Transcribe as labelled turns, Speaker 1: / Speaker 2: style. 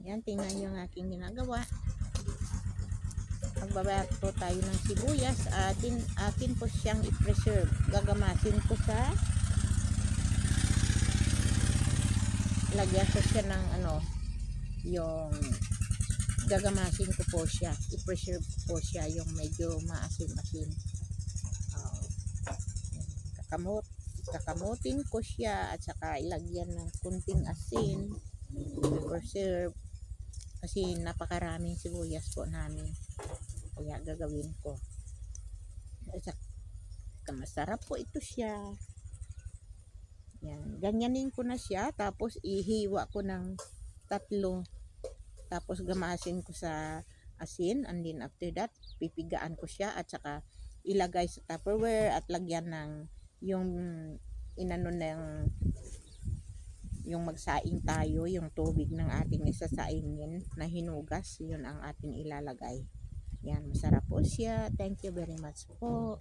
Speaker 1: Yan, tingnan nyo ang aking ginagawa. Magbabayat po tayo ng sibuyas. Akin po siyang i-preserve. Gagamasin ko sa lagyan ko siya ng yung gagamasin ko po siya. I-preserve po siya yung medyo maasim-asim. Kakamutin ko siya at saka ilagyan ng kunting asin. I-preserve kasi napakaraming sibuyas po namin. Kaya gagawin ko. At saka masarap po ito siya. Yan, ganyanin ko na siya, tapos ihiwa ko ng 3. Tapos gamasin ko sa asin, and then after that, pipigaan ko siya at saka ilagay sa Tupperware at lagyan ng yung inano ng yung magsaing tayo, yung tubig ng ating isasaingin na hinugas, yun ang ating ilalagay. Yan, masarap po siya. Thank you very much po.